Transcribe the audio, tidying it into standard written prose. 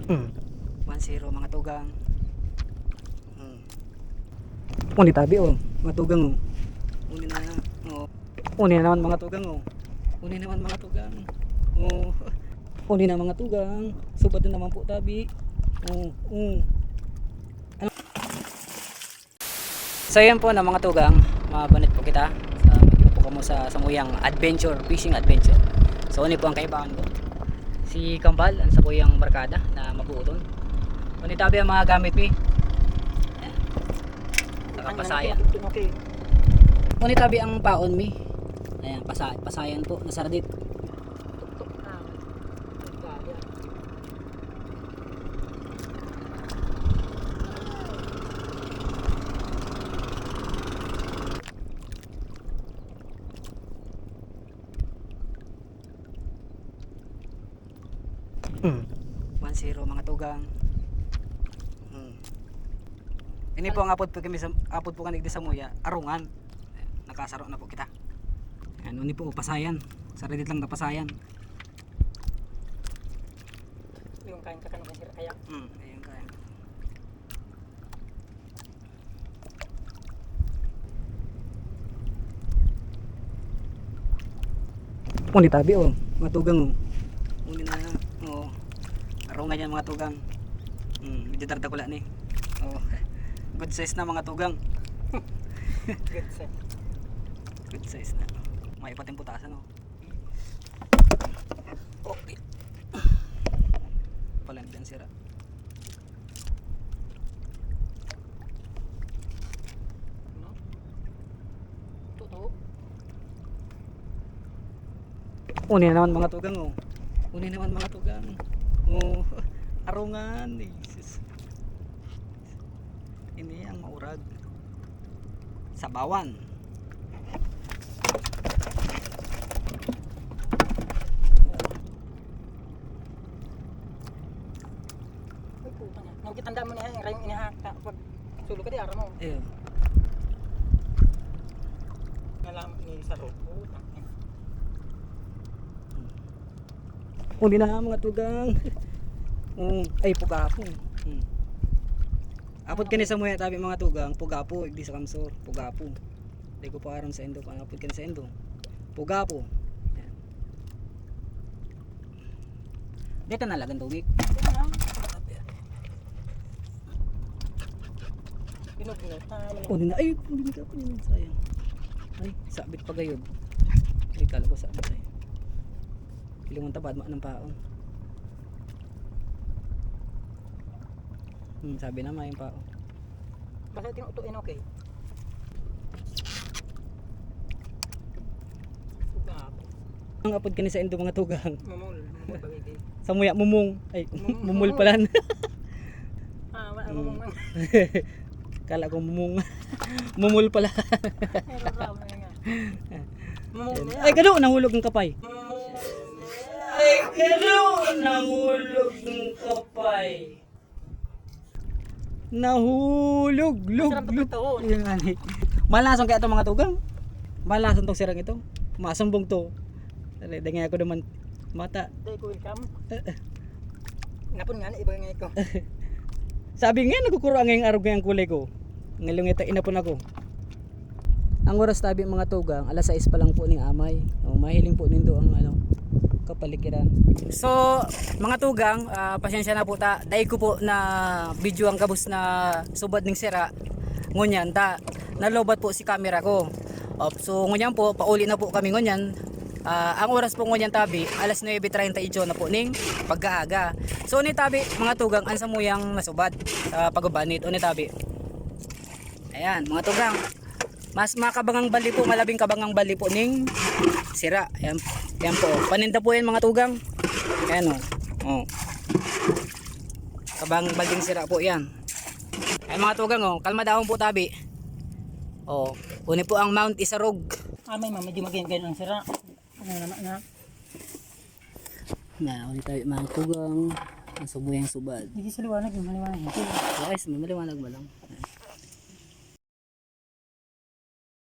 Hmm. 1-0 mga tugang. Uni tabi oh, mga tugang oh. Uni na oh. Uni na naman mga tugang oh. Uni naman mga tugang. Oh. Uni na mga tugang. Subad na naman po tabi. Oh. Ano? So yan po na mga tugang, mabanit po kita. Magiging po kamo sa samuyang adventure, fishing adventure. So uni po ang kaibahan ko. Si Kambal, ang sabuyang barkada na mabuoton. Uni tabi ang mga gamit mi. Nakapasayan. Uni tabi ang paon mi. Ayan, pasayan po, nasaradit. Mm. 1-0 mga tugang. Ini po ang apod po kami sa apod po kanig di sa muya, arungan. Nakasaro na po kita. Ano ni po pasayan. Saradit lang na pasayan. Yung kain ka kanong sira kaya. Ayun kaya. Uni tabi oh, mga tugang oh. Uni na oh. Arungan yan mga tugang. Medyo tardakula ni. Oh. Good size na mga tugang. Good set. Good size na. May pating putasan oh. Okay. Palan din sira. No? Totoo. Uni na naman mga tugang oh. Uni naman mga tugang. Oh, arungan. Jesus. Ini ang maurag. Sabawan. Ay puta niya. Nang kitanda mo niya yung rayong inihaka pag sulo ka di ara mo. Ayun. Nalaman ni sa road. Uni na mga tugang. Ay pugapo. Apod kani sa muya tabi mga tugang, pugapo igdi sa kamsor, pugapo. Di ko pa aram sa endo kung apod kani sa endo. Pugapo. Yan. Dito na lagan tubig. Pinupinot. Uni na ay hindi ka pa nila sayang. Ay sabit pa gayud. Ay kala ko sabit ay. Ilang tabad ma ng paon. Sabi na yung pao. Basta tinutuin okay. Ang apod kani sa endo mga tugang. Mumul bagay. Sa muya mumung. Ay mumul pala. Wala mumung. Kala ko mumung. Mumul pala. Mumung niya. Ay kado nahulog ng kapay. Ay kado nahulog ng kapay. Nahulog, lug. Yung ani. Malasong kaya itong mga tugang. Malasong tong sirang ito. Masumbong to. Dengay ako naman mata. Day ko welcome. Napon nga na iba nga ko. Sabi nga nagkukuro ang ngayong arog ngayong kulay ko. Ngalong ito inapon ako. Ang oras tabi mga tugang, alas 6 pa lang po ning amay. Mahiling po nindo ang kapaligiran. So mga tugang, pasensya na po ta. Dahil ko po na video ang kabus na subad ning sira. Ngunyan ta nalobat po si camera ko. So ngunyan po pauli na po kami ngunyan. Ang oras po ngunyan tabi alas 9:30 na po ning pagkaaga. So ni tabi mga tugang ansa mo yang nasubad sa pagbanit o ni tabi. Ayan mga tugang. Mas makabangang bali po, malabing kabangang bali po ning sira. Ayan, ayan po. Paninda po yan mga tugang. Ayan o. Oh. Kabangang baling sira po yan. Ayan mga tugang o. Kalma dahon po tabi. O. Uni po ang Mount Isarog. May medyo magiging ang sira. Ano naman na? Na, uni tabi mga tugang. Ang subuyang subad. Hindi sa liwanag yung maliwanag. Okay, maliwanag mo lang.